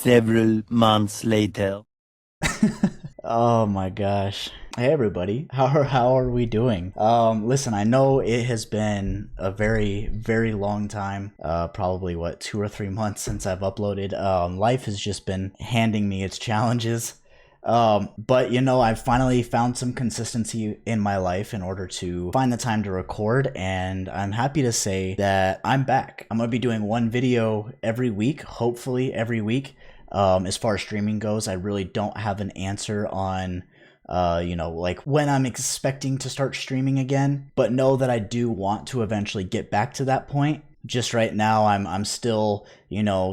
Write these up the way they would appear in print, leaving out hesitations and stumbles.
Several months later. Oh my gosh. Hey everybody. How are we doing? Listen, I know it has been a very long time. Probably what 2 or 3 months since I've uploaded. Life has just been handing me its challenges. But you know, I've finally found some consistency in my life in order to find the time to record, and I'm happy to say that I'm back. I'm gonna be doing one video every week, hopefully every week. As far as streaming goes, I really don't have an answer on like when I'm expecting to start streaming again, but know that I do want to eventually get back to that point. Just right now, I'm still,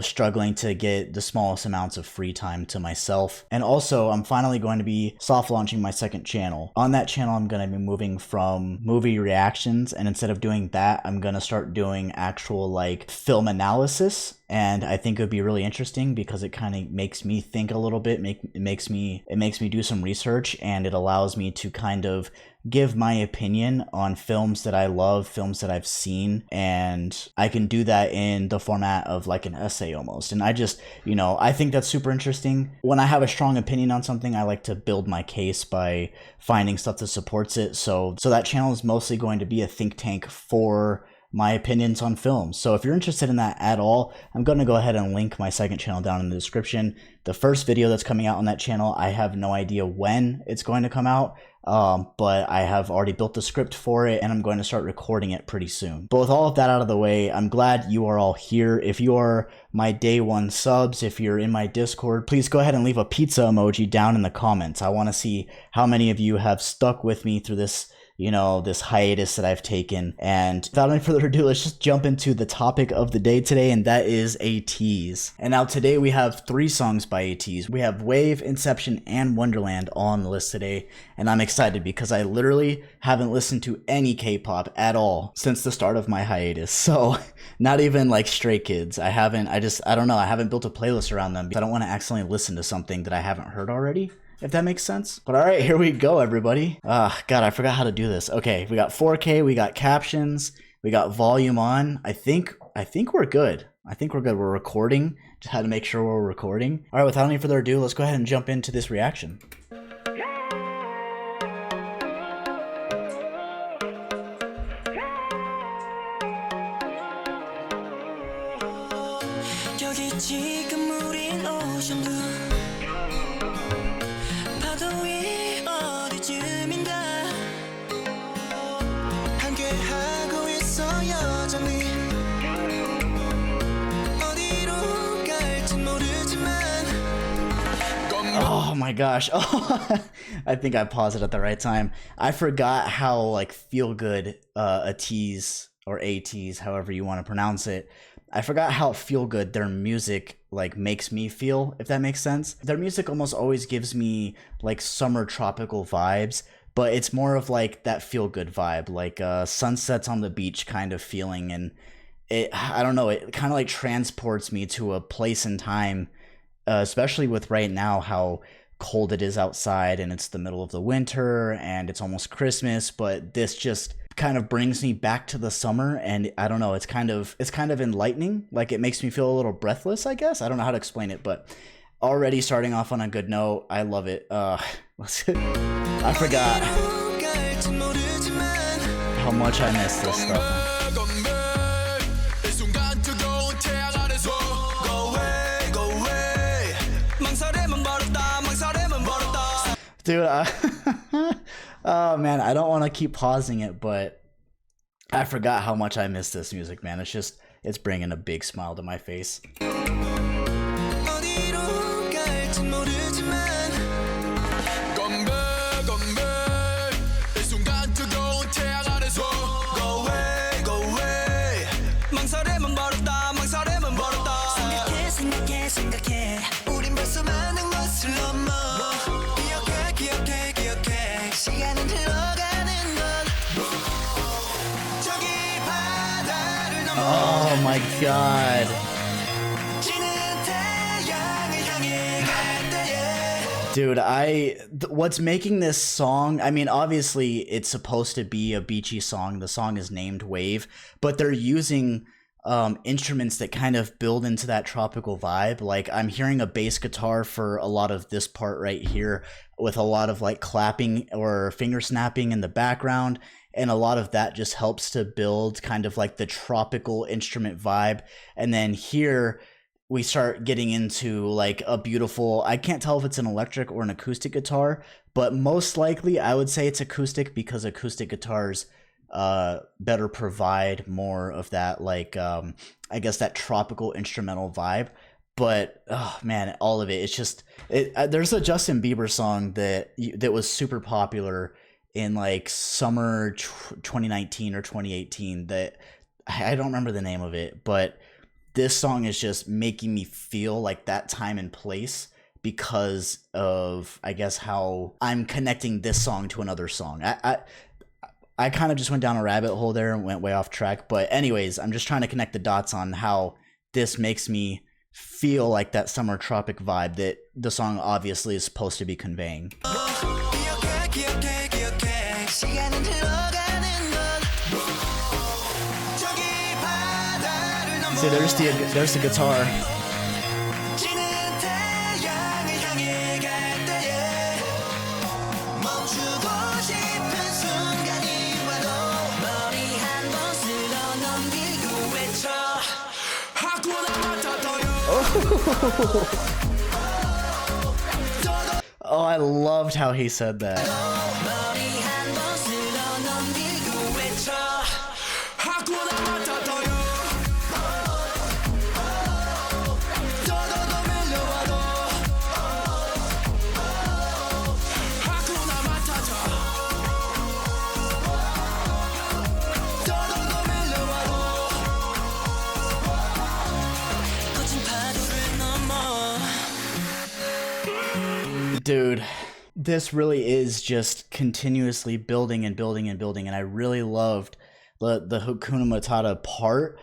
struggling to get the smallest amounts of free time to myself. And also, I'm finally going to be soft launching my second channel. On that channel, I'm going to be moving from movie reactions, and instead of doing that, I'm going to start doing actual like film analysis. And I think it would be really interesting because it kind of makes me think a little bit, it makes me do some research, and it allows me to kind of give my opinion on films that I love, films that I've seen, and I can do that in the format of like an essay almost. And I just, I think that's super interesting. When I have a strong opinion on something, I like to build my case by finding stuff that supports it. So that channel is mostly going to be a think tank for my opinions on films. So if you're interested in that at all, I'm going to go ahead and link my second channel down in the description. The first video that's coming out on that channel, I have no idea when it's going to come out, but I have already built the script for it, and I'm going to start recording it pretty soon. But with all of that out of the way, I'm glad you are all here. If you are my day one subs, if you're in my Discord, please go ahead and leave a pizza emoji down in the comments. I want to see how many of you have stuck with me through this this hiatus that I've taken. And without any further ado, let's just jump into the topic of the day today, and that is Ateez. And now today we have 3 songs by Ateez. We have WAVE, Inception, and Wonderland all on the list today, and I'm excited because I literally haven't listened to any K-pop at all since the start of my hiatus. So not even like Stray Kids. I don't know, I haven't built a playlist around them because I don't want to accidentally listen to something that I haven't heard already, if that makes sense. But all right, here we go, everybody. God, I forgot how to do this. Okay, we got 4K, we got captions, we got volume on. I think we're good. We're recording. Just had to make sure we're recording. All right, without any further ado, let's go ahead and jump into this reaction. Oh my gosh. Oh, I think I paused it at the right time. I forgot how like feel good Ateez or Ateez, however you want to pronounce it. I forgot how feel good their music like makes me feel, if that makes sense. Their music almost always gives me like summer tropical vibes, but it's more of like that feel good vibe, like sunsets on the beach kind of feeling. And I don't know, it kind of like transports me to a place and time, especially with right now how cold it is outside, and it's the middle of the winter and it's almost Christmas, but this just kind of brings me back to the summer. And I don't know, it's kind of enlightening. Like, it makes me feel a little breathless, I guess. I don't know how to explain it, but already starting off on a good note. I love it. I forgot how much I miss this stuff. Dude, oh man, I don't want to keep pausing it, but I forgot how much I miss this music, man. It's bringing a big smile to my face. Oh my god. Dude, what's making this song, I mean, obviously it's supposed to be a beachy song. The song is named Wave, but they're using instruments that kind of build into that tropical vibe. Like I'm hearing a bass guitar for a lot of this part right here, with a lot of like clapping or finger snapping in the background, and a lot of that just helps to build kind of like the tropical instrument vibe. And then here we start getting into like a beautiful, I can't tell if it's an electric or an acoustic guitar, but most likely I would say it's acoustic, because acoustic guitars better provide more of that, like I guess that tropical instrumental vibe. But oh man, all of it, it's just there's a Justin Bieber song that was super popular in like summer 2019 or 2018 that I don't remember the name of it, but this song is just making me feel like that time and place, because of, I guess, how I'm connecting this song to another song. I kind of just went down a rabbit hole there and went way off track. But anyways, I'm just trying to connect the dots on how this makes me feel like that summer tropic vibe that the song obviously is supposed to be conveying. See, there's the guitar. Oh, I loved how he said that. Dude, this really is just continuously building and building and building, and I really loved the Hakuna Matata part,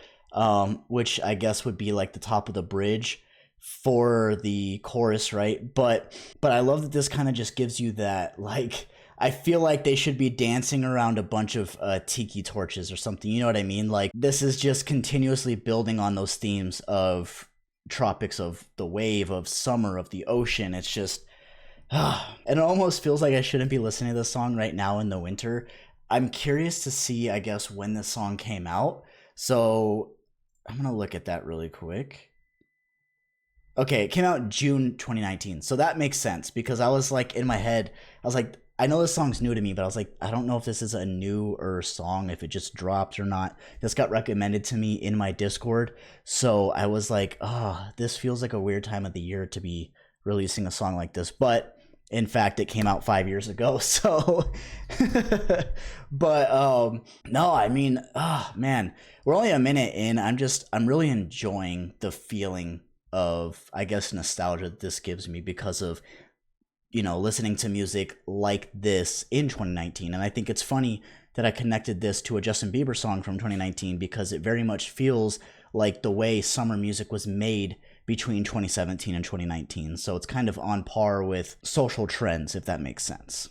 which I guess would be like the top of the bridge for the chorus, right? But I love that this kind of just gives you that, like, I feel like they should be dancing around a bunch of tiki torches or something, you know what I mean? Like, this is just continuously building on those themes of tropics, of the wave, of summer, of the ocean. It's just, and it almost feels like I shouldn't be listening to this song right now in the winter. I'm curious to see, I guess, when this song came out. So I'm going to look at that really quick. Okay, it came out June 2019. So that makes sense, because I was like, in my head, I was like, I know this song's new to me, but I was like, I don't know if this is a newer song, if it just dropped or not. This got recommended to me in my Discord. So I was like, this feels like a weird time of the year to be releasing a song like this. But in fact, it came out 5 years ago. So, but no, I mean, man, we're only a minute in. I'm really enjoying the feeling of, I guess, nostalgia that this gives me, because of, you know, listening to music like this in 2019. And I think it's funny that I connected this to a Justin Bieber song from 2019, because it very much feels like the way summer music was made between 2017 and 2019. So it's kind of on par with social trends, if that makes sense.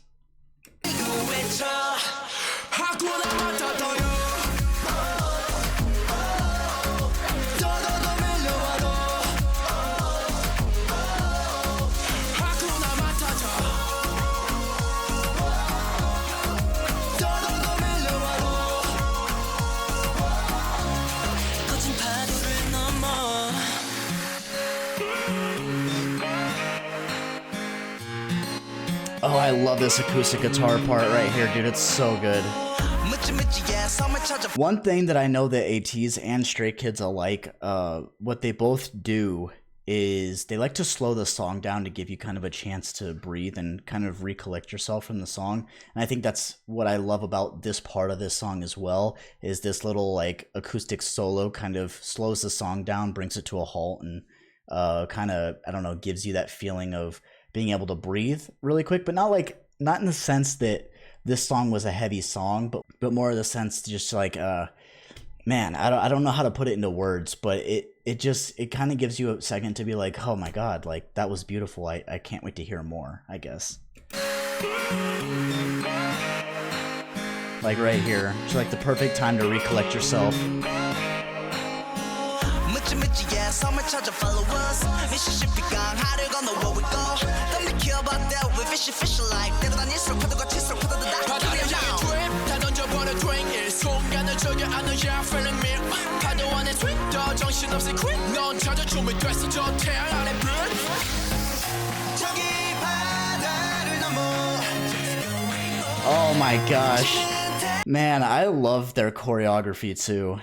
Oh, I love this acoustic guitar part right here, dude. It's so good. One thing that I know that Ateez and Stray Kids alike, what they both do is they like to slow the song down to give you kind of a chance to breathe and kind of recollect yourself from the song. And I think that's what I love about this part of this song as well, is this little like acoustic solo kind of slows the song down, brings it to a halt, and kind of, I don't know, gives you that feeling of being able to breathe really quick, but not in the sense that this song was a heavy song, but more of the sense just like, man, I don't know how to put it into words, but it kind of gives you a second to be like, oh my God, like that was beautiful. I can't wait to hear more, I guess. Like right here, it's like the perfect time to recollect yourself. 섬을 찾아 follow us Mississippi 강하를 건너 where we go Don't be care about that we fish like 때려다닐수록 파도가 칠수록 파도도 다 바다를 향해 trip 다 던져버려 drink it 순간을 저기 않는 yeah feeling me 파도 안에 sweet 더 정신없이 quick 넌 찾아 준비됐어 저 태양 아래 불 저기 바다를 넘어 Oh my gosh. Man, I love their choreography too.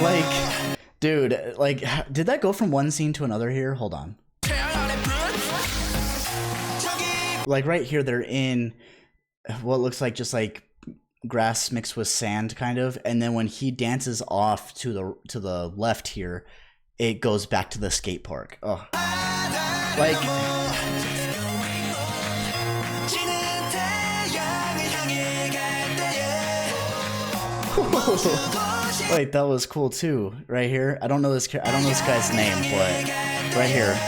Like, dude, like, did that go from one scene to another here? Hold on. Like right here, they're in what looks like just like grass mixed with sand, kind of, and then when he dances off to the left here, it goes back to the skate park. Oh, like. Wait, that was cool too. Right here, I don't know this guy's name, but right here.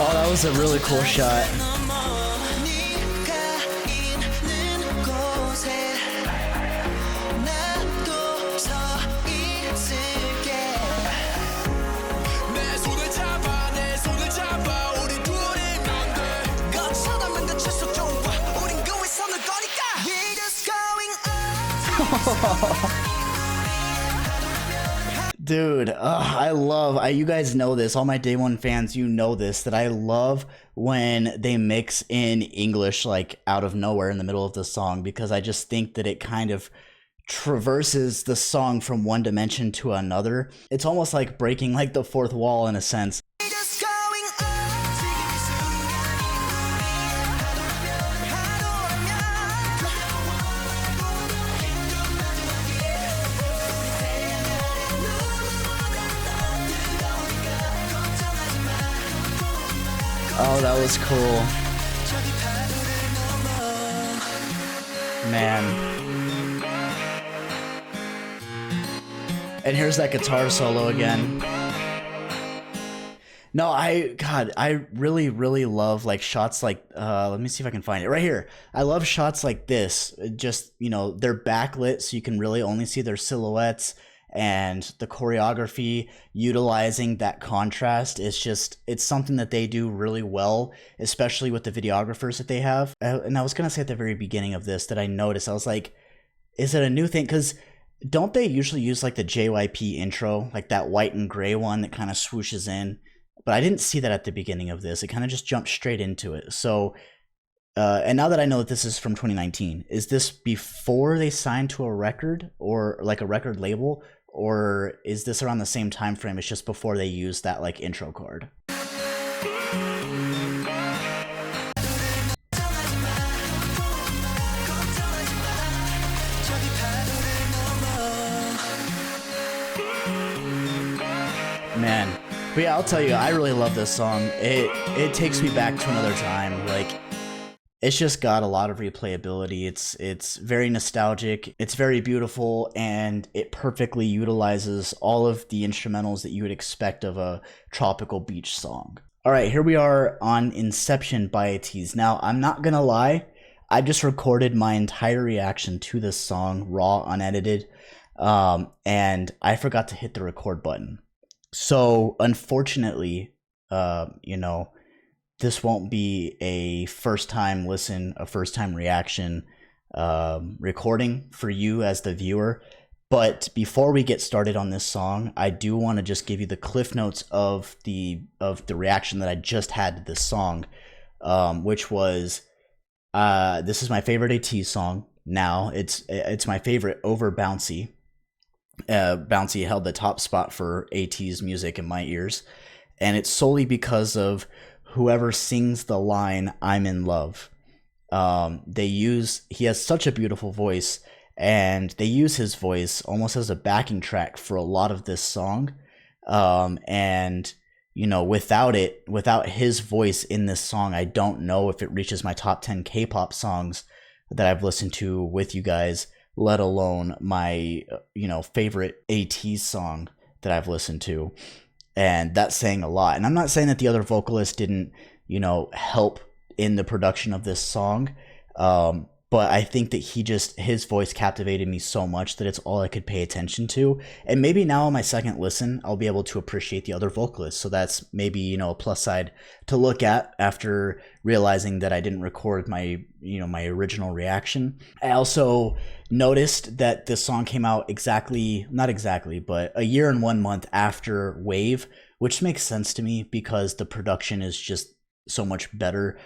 Oh, that was a really cool shot. Dude, you guys know this, all my day one fans, you know this, that I love when they mix in English like out of nowhere in the middle of the song, because I just think that it kind of traverses the song from one dimension to another. It's almost like breaking like the fourth wall in a sense. Oh, that was cool. Man. And here's that guitar solo again. No, I really, really love like shots like, let me see if I can find it right here. I love shots like this. Just, you know, they're backlit so you can really only see their silhouettes. And the choreography utilizing that contrast is just, it's something that they do really well, especially with the videographers that they have. And I was gonna say at the very beginning of this that I noticed, I was like, is it a new thing? Because don't they usually use like the JYP intro, like that white and gray one that kind of swooshes in? But I didn't see that at the beginning of this. It kind of just jumped straight into it. So and now that I know that this is from 2019, is this before they signed to a record or like a record label? Or is this around the same time frame? It's just before they use that like intro chord. Man, but yeah, I'll tell you, I really love this song. It takes me back to another time. Like, it's just got a lot of replayability. It's very nostalgic. It's very beautiful, and it perfectly utilizes all of the instrumentals that you would expect of a tropical beach song. All right, here we are on Inception by Ateez. Now, I'm not gonna lie, I just recorded my entire reaction to this song, raw, unedited, and I forgot to hit the record button. So, unfortunately, you know, this won't be a first time listen, a first time reaction recording for you as the viewer. But before we get started on this song, I do want to just give you the cliff notes of the reaction that I just had to this song, which was this is my favorite Ateez song. Now it's my favorite over Bouncy. Bouncy held the top spot for Ateez music in my ears, and it's solely because of whoever sings the line "I'm in love." He has such a beautiful voice, and they use his voice almost as a backing track for a lot of this song. And you know, without his voice in this song, I don't know if it reaches my top 10 K-pop songs that I've listened to with you guys, let alone my, you know, favorite Ateez song that I've listened to. And that's saying a lot. And I'm not saying that the other vocalists didn't, you know, help in the production of this song. But I think that his voice captivated me so much that it's all I could pay attention to. And maybe now on my second listen, I'll be able to appreciate the other vocalists. So that's maybe, you know, a plus side to look at after realizing that I didn't record my, you know, my original reaction. I also noticed that this song came out not exactly, but a year and 1 month after WAVE, which makes sense to me because the production is just so much better.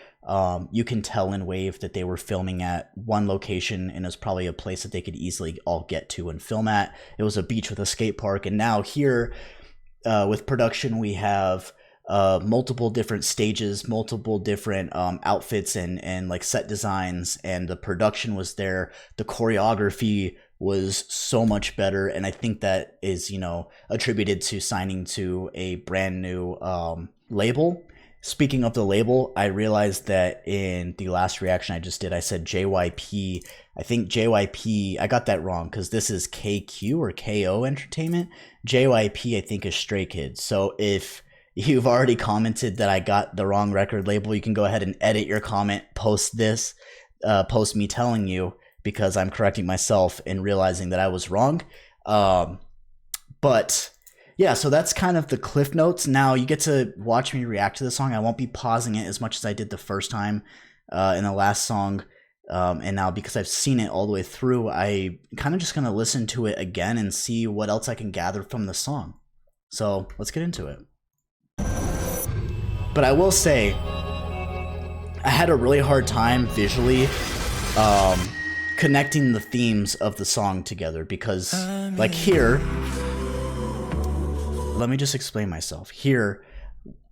You can tell in WAVE that they were filming at one location, and it's probably a place that they could easily all get to and film at. It was a beach with a skate park. And now here with production, we have multiple different stages, multiple different outfits and like set designs, and the production was there. The choreography was so much better, and I think that is, you know, attributed to signing to a brand new label. Speaking of the label, I realized that in the last reaction I just did, I said JYP. I think JYP, I got that wrong because this is KQ or KO Entertainment. JYP, I think, is Stray Kids. So if you've already commented that I got the wrong record label, you can go ahead and edit your comment, post me telling you, because I'm correcting myself and realizing that I was wrong. But yeah, so that's kind of the cliff notes. Now you get to watch me react to the song. I won't be pausing it as much as I did the first time in the last song. And now because I've seen it all the way through, I kind of just going to listen to it again and see what else I can gather from the song. So let's get into it. But I will say, I had a really hard time visually connecting the themes of the song together because, like here, let me just explain myself. Here,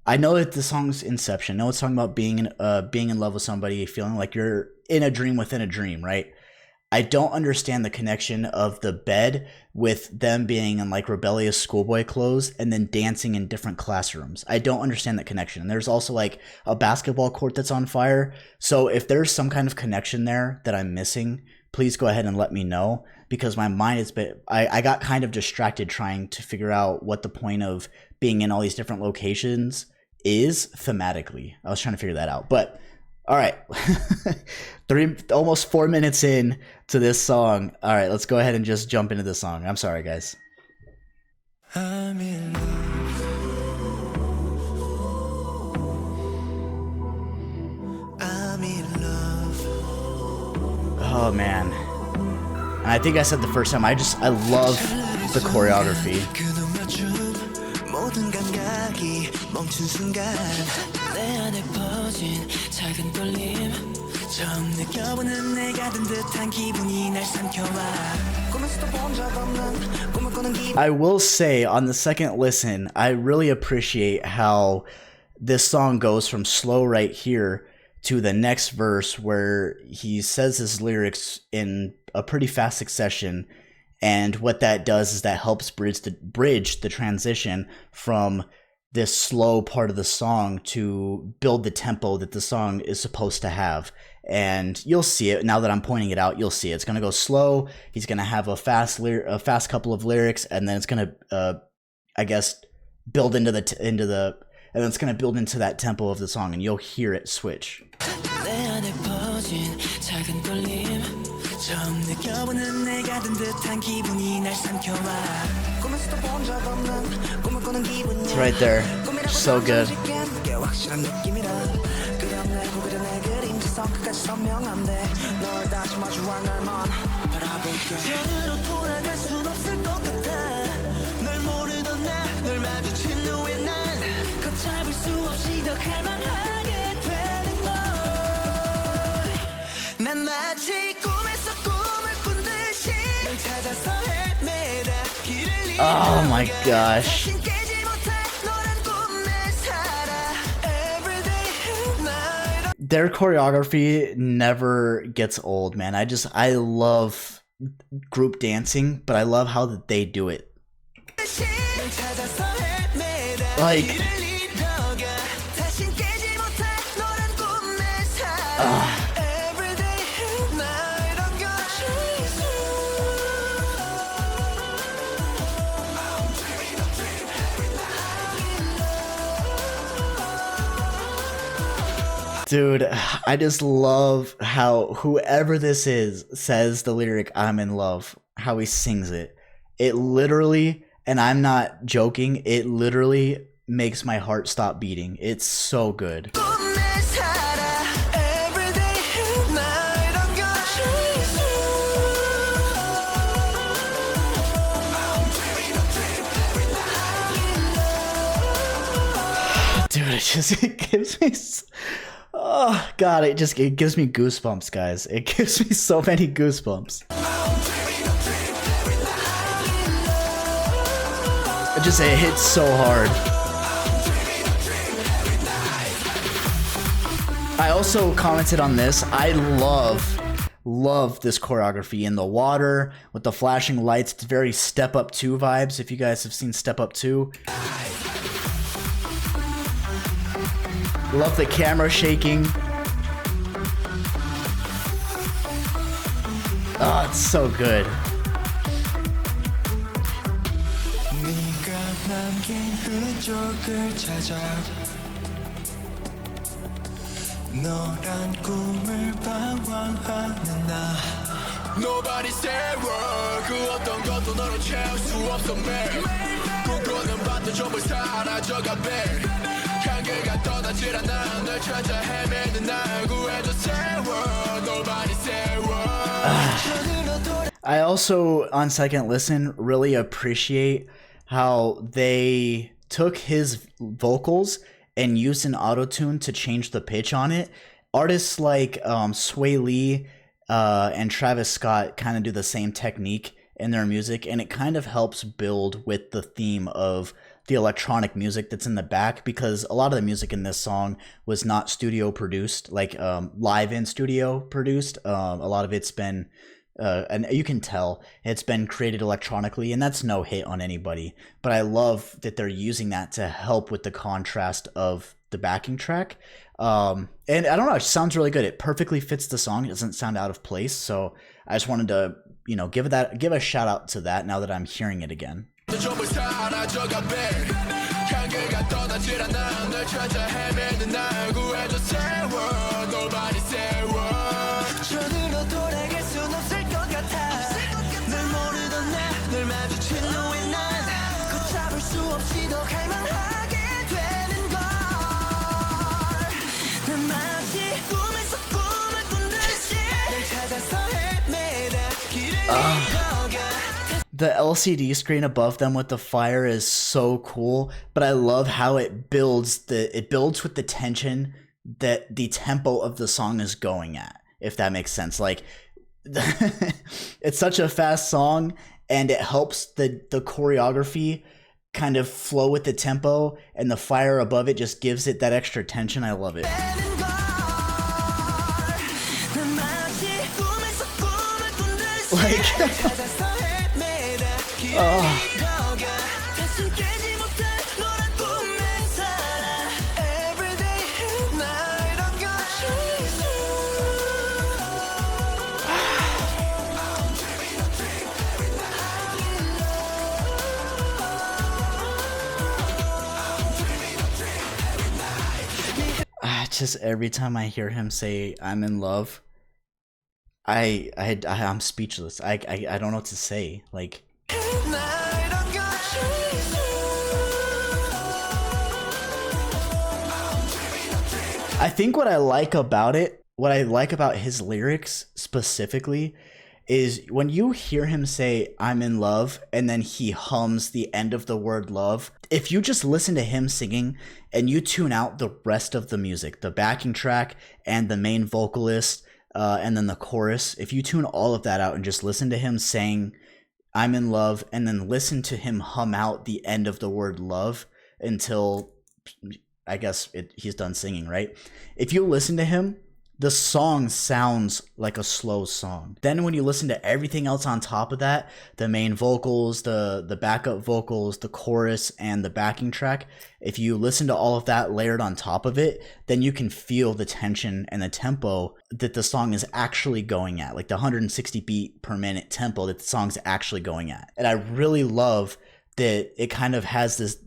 I know that the song's Inception. I know it's talking about being in love with somebody, feeling like you're in a dream within a dream, right? I don't understand the connection of the bed with them being in like rebellious schoolboy clothes and then dancing in different classrooms. I don't understand that connection. And there's also like a basketball court that's on fire. So if there's some kind of connection there that I'm missing, please go ahead and let me know, because my mind is I got kind of distracted trying to figure out what the point of being in all these different locations is thematically. I was trying to figure that out. But all right, almost 4 minutes in to this song. All right, let's go ahead and just jump into the song. I'm sorry, guys. I'm in love. I'm in love. Oh man, and I think I said the first time, I love the choreography. I will say, on the second listen, I really appreciate how this song goes from slow right here to the next verse where he says his lyrics in a pretty fast succession. And what that does is that helps bridge the transition from this slow part of the song to build the tempo that the song is supposed to have. And you'll see it now that I'm pointing it out. You'll see it. It's gonna go slow. He's gonna have a fast couple of lyrics, and then it's gonna, I guess, build into and it's gonna build into that tempo of the song, and you'll hear it switch. It's right there. So good. Oh my gosh. Their choreography never gets old, man. I love group dancing, but I love how they do it. Like, dude, I just love how whoever this is says the lyric "I'm in love," how he sings it. It literally, and I'm not joking, it literally makes my heart stop beating. It's so good. Dude, it gives me, oh god, it gives me goosebumps, guys. It gives me so many goosebumps. It hits so hard. I also commented on this. I love this choreography in the water with the flashing lights. It's very Step Up 2 vibes, if you guys have seen Step Up 2. Love the camera shaking. Oh, it's so good. Nobody said word 그 어떤 것도 너를 채울 수 없어 매일 꿈꾸는 밤도 전부 사라져가 매일 향기가 떠나질 않아 널 찾아 헤매는 날 구해줘 say word Nobody said word. I also, on second listen, really appreciate how they took his vocals and used an auto-tune to change the pitch on it. Artists like Sway Lee and Travis Scott kind of do the same technique in their music, and it kind of helps build with the theme of the electronic music that's in the back, because a lot of the music in this song was not studio produced, like live in studio produced. A lot of it's been and you can tell it's been created electronically, and that's no hit on anybody, but I love that they're using that to help with the contrast of the backing track. And I don't know, it sounds really good. It perfectly fits the song. It doesn't sound out of place. So I just wanted to, you know, give a shout out to that now that I'm hearing it again. The LCD screen above them with the fire is so cool, but I love how it builds with the tension that the tempo of the song is going at, if that makes sense. Like, it's such a fast song, and it helps the choreography kind of flow with the tempo, and the fire above it just gives it that extra tension. I love it. Like, oh. Just every time I hear him say "I'm in love," I'm speechless. I don't know what to say. Like, I think what I like about his lyrics specifically is when you hear him say "I'm in love" and then he hums the end of the word love. If you just listen to him singing and you tune out the rest of the music, the backing track and the main vocalist, and then the chorus, if you tune all of that out and just listen to him saying "I'm in love" and then listen to him hum out the end of the word love until I guess he's done singing, right? If you listen to him, the song sounds like a slow song. Then when you listen to everything else on top of that, the main vocals, the backup vocals, the chorus, and the backing track, if you listen to all of that layered on top of it, then you can feel the tension and the tempo that the song is actually going at, like the 160 beat per minute tempo that the song's actually going at. And I really love that it kind of has this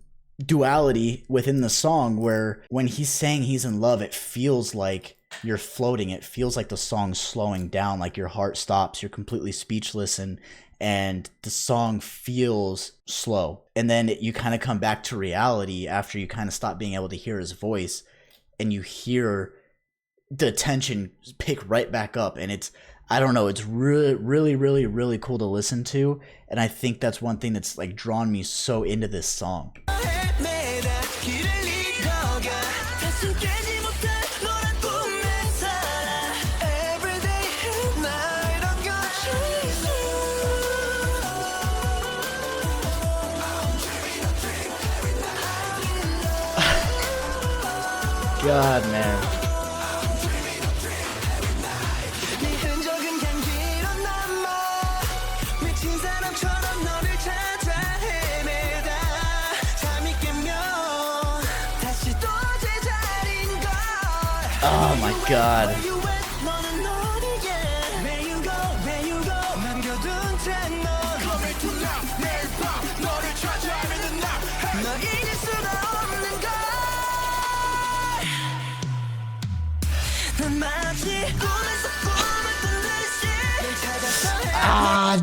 duality within the song where when he's saying he's in love, it feels like you're floating. It feels like the song's slowing down, like your heart stops, you're completely speechless, and the song feels slow. And then you kind of come back to reality after you kind of stop being able to hear his voice, and you hear the tension pick right back up. And it's, I don't know, it's really cool to listen to. And I think that's one thing that's like drawn me so into this song. God, man. Oh my God.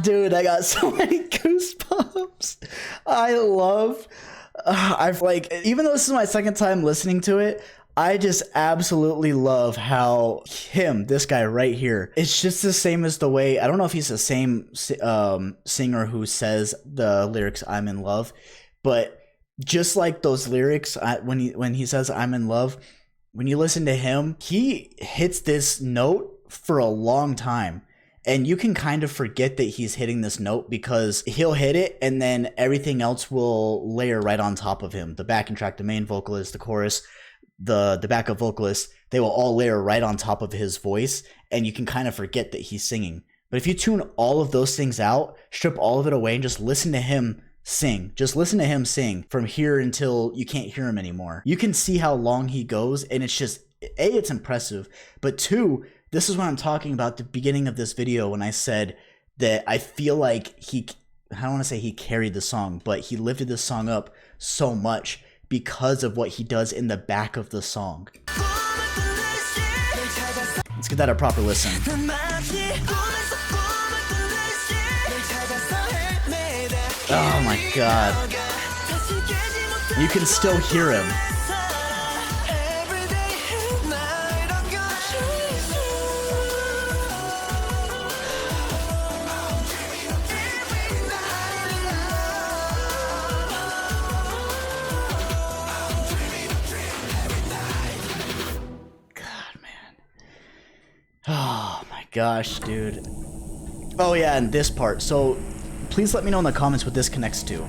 Dude, I got so many goosebumps. I love, I've like, even though this is my second time listening to it, I just absolutely love how this guy right here, it's just the same as the way, I don't know if he's the same singer who says the lyrics "I'm in love," but just like those lyrics, when he says "I'm in love," when you listen to him, he hits this note for a long time. And you can kind of forget that he's hitting this note because he'll hit it and then everything else will layer right on top of him. The backing track, the main vocalist, the chorus, the backup vocalist, they will all layer right on top of his voice, and you can kind of forget that he's singing. But if you tune all of those things out, strip all of it away, and just listen to him sing, just listen to him sing from here until you can't hear him anymore, you can see how long he goes, and it's just, A, it's impressive, but two, this is what I'm talking about at the beginning of this video when I said that I feel like I don't want to say he carried the song, but he lifted this song up so much because of what he does in the back of the song. Let's give that a proper listen. Oh my God. You can still hear him. Oh my gosh, dude. Oh yeah, and this part. So please let me know in the comments what this connects to.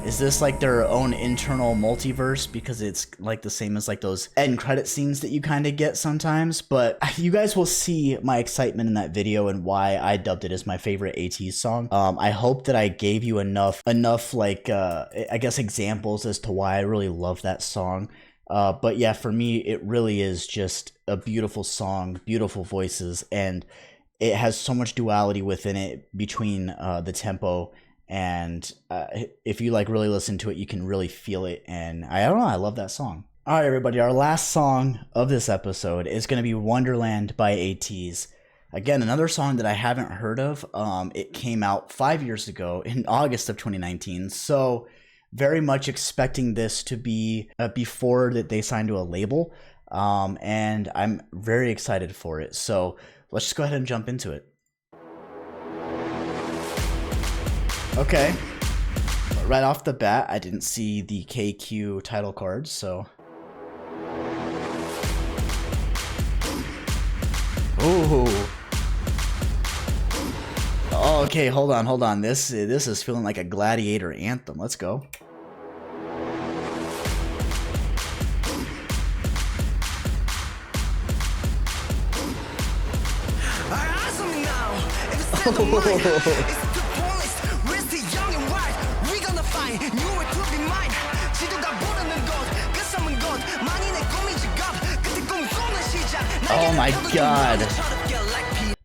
Is this like their own internal multiverse? Because it's like the same as like those end credit scenes that you kind of get sometimes. But you guys will see my excitement in that video and why I dubbed it as my favorite Ateez song. I hope that I gave you enough like I guess examples as to why I really love that song. But yeah, for me, it really is just a beautiful song, beautiful voices, and it has so much duality within it between the tempo, and if you like really listen to it, you can really feel it, and I don't know, I love that song. All right, everybody, our last song of this episode is going to be Wonderland by Ateez. Again, another song that I haven't heard of. It came out 5 years ago in August of 2019, so very much expecting this to be before that they signed to a label, and I'm very excited for it. So let's just go ahead and jump into it. Okay, right off the bat, I didn't see the KQ title cards, so. Ooh. Oh, okay, hold on. This is feeling like a gladiator anthem. Let's go. never mind. It's the police, we're still young and wild. We gonna find new way to be mine. 지도가 모르는 것, 그 삶은 것, 만인의 꿈이 지갑. 그때 꿈꾸는 시작. Oh my god.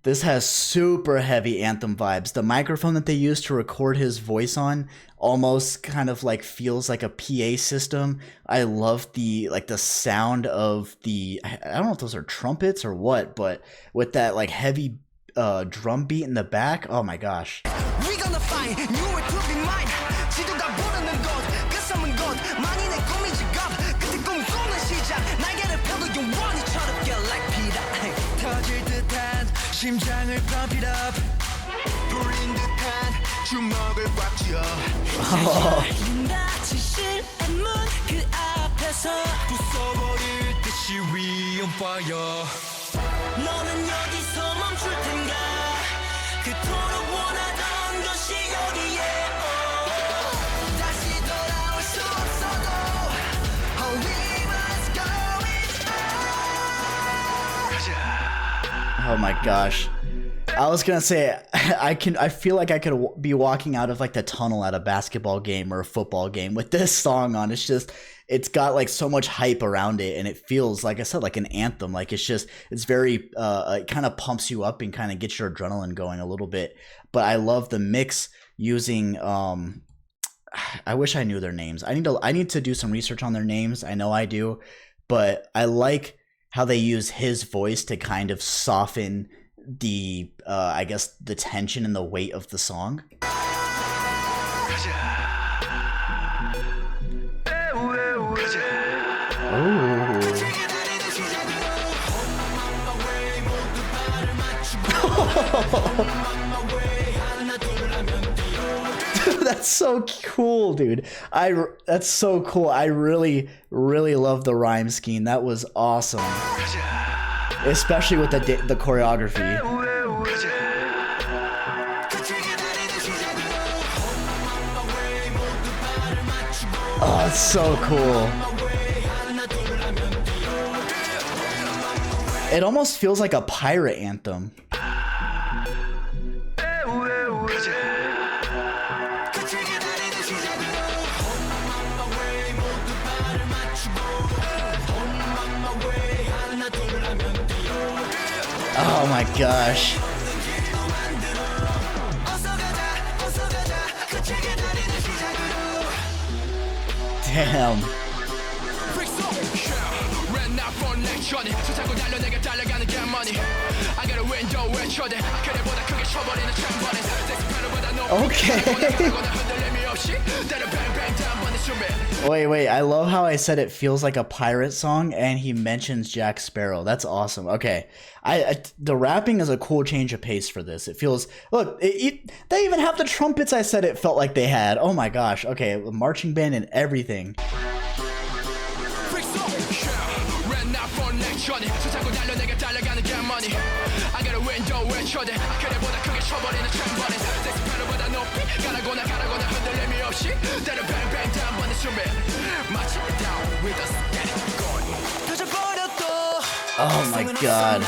This has super heavy anthem vibes. The microphone that they used to record his voice on almost kind of like feels like a PA system. I love the like the sound of the, I don't know if those are trumpets or what, but with that like heavy drum beat in the back. Oh my gosh. We gonna find new way to be mine. 지도가 모르는 것, 그 삶은 것, 만인의 꿈이 지갑. 그때 꿈꾸는 시작. 날개를 펴도 영원히 철없게 like 피다. 터질 듯한 심장을 pump it up. 불린 듯한 주먹을 꽉 쥐어. 다치실 문 그 앞에서 부숴버릴 듯이 we on fire. 너는 여기서 멈출 텐가? 그토록 원하던 것이 여기에 다시 돌아올 수 없어도 Oh we must go Oh my gosh. I was gonna say, I feel like I could be walking out of like the tunnel at a basketball game or a football game with this song on. It's just, it's got like so much hype around it, and it feels, like I said, like an anthem. Like it's just, it's very, it kind of pumps you up and kind of gets your adrenaline going a little bit. But I love the mix using, I wish I knew their names. I need to do some research on their names. I know I do, but I like how they use his voice to kind of soften the I guess the tension and the weight of the song. That's so cool, dude. That's so cool. I really love the rhyme scheme. That was awesome. Especially with the choreography. Oh, it's so cool. It almost feels like a pirate anthem. Oh my gosh. Damn. Okay. Wait, I love how I said it feels like a pirate song and he mentions Jack Sparrow. That's awesome. Okay. The rapping is a cool change of pace for this. It feels, look, they even have the trumpets I said it felt like they had. Oh my gosh. Okay, the marching band and everything. Oh my god.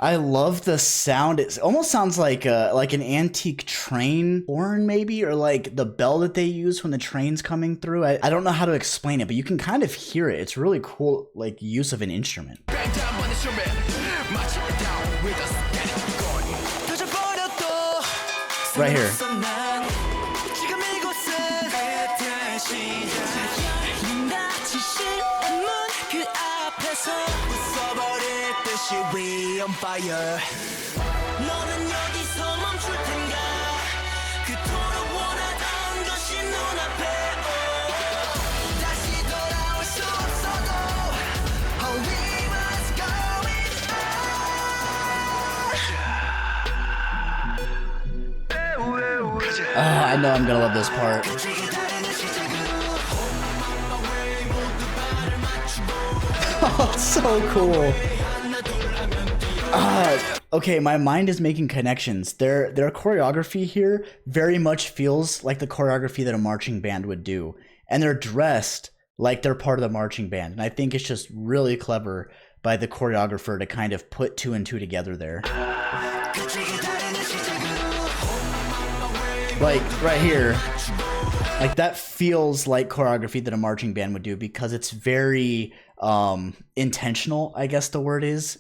I love the sound. It almost sounds like an antique train horn, maybe, or like the bell that they use when the train's coming through. I don't know how to explain it, but you can kind of hear it. It's really cool, like, use of an instrument. Right here. We on fire. 너는 여기서 멈출 텐가? 그토록 원하던 것이 눈앞에 다시 돌아올 수 없어도 Oh we must go in. I know I'm gonna love this part. Oh, it's so cool. Okay, my mind is making connections. Their choreography here very much feels like the choreography that a marching band would do. And they're dressed like they're part of the marching band. And I think it's just really clever by the choreographer to kind of put 2 and 2 together there. Like right here, like that feels like choreography that a marching band would do because it's very intentional, I guess the word is.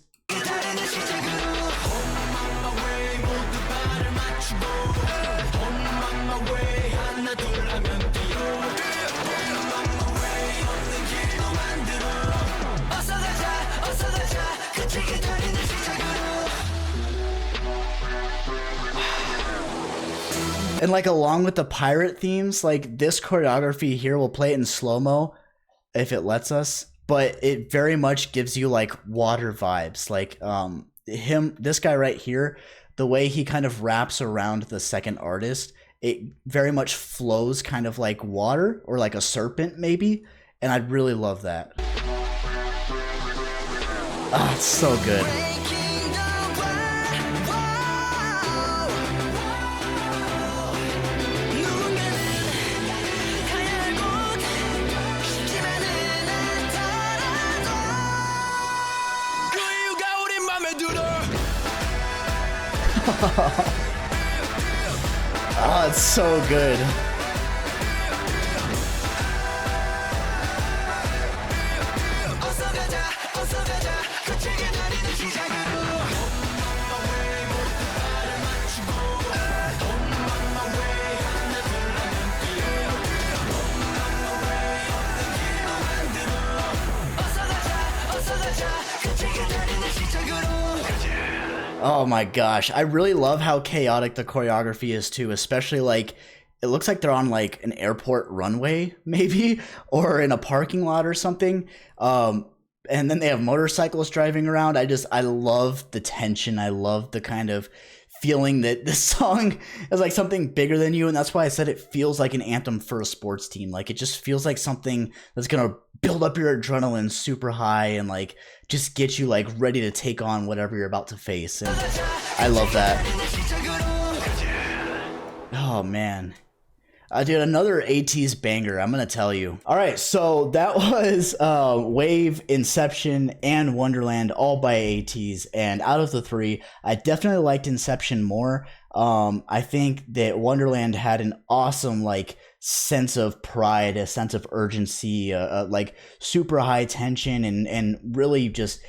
And like along with the pirate themes, like this choreography here, we'll play it in slow-mo if it lets us, but it very much gives you like water vibes. Like this guy right here, the way he kind of wraps around the second artist, it very much flows kind of like water or like a serpent maybe, and I really love that. Ah, it's so good. Oh, it's so good. Oh my gosh, I really love how chaotic the choreography is too, especially like it looks like they're on like an airport runway maybe, or in a parking lot or something. And then they have motorcycles driving around. I love the tension. I love the kind of feeling that this song is like something bigger than you, and that's why I said it feels like an anthem for a sports team. Like it just feels like something that's gonna build up your adrenaline super high and like just get you like ready to take on whatever you're about to face. And I love that. Oh man. Dude, another Ateez banger, I'm gonna tell you. All right, so that was WAVE, Inception, and Wonderland, all by Ateez. And out of the 3, I definitely liked Inception more. I think that Wonderland had an awesome like sense of pride, a sense of urgency, like super high tension, and really just,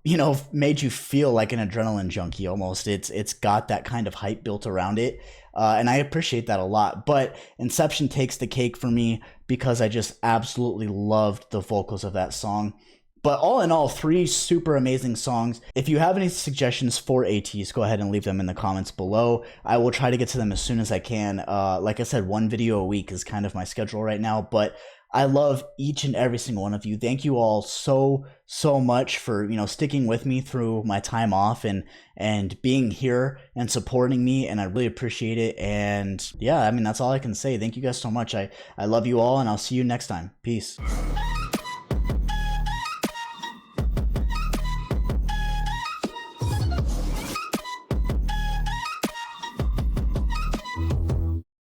you know, made you feel like an adrenaline junkie almost. It's got that kind of hype built around it. And I appreciate that a lot. But Inception takes the cake for me because I just absolutely loved the vocals of that song. But all in all, 3 super amazing songs. If you have any suggestions for Ateez, go ahead and leave them in the comments below. I will try to get to them as soon as I can. Like I said, 1 video a week is kind of my schedule right now. But I love each and every single one of you. Thank you all so much for, you know, sticking with me through my time off and being here and supporting me, and I really appreciate it. And yeah, I mean, that's all I can say. Thank you guys so much. I love you all, and I'll see you next time. Peace.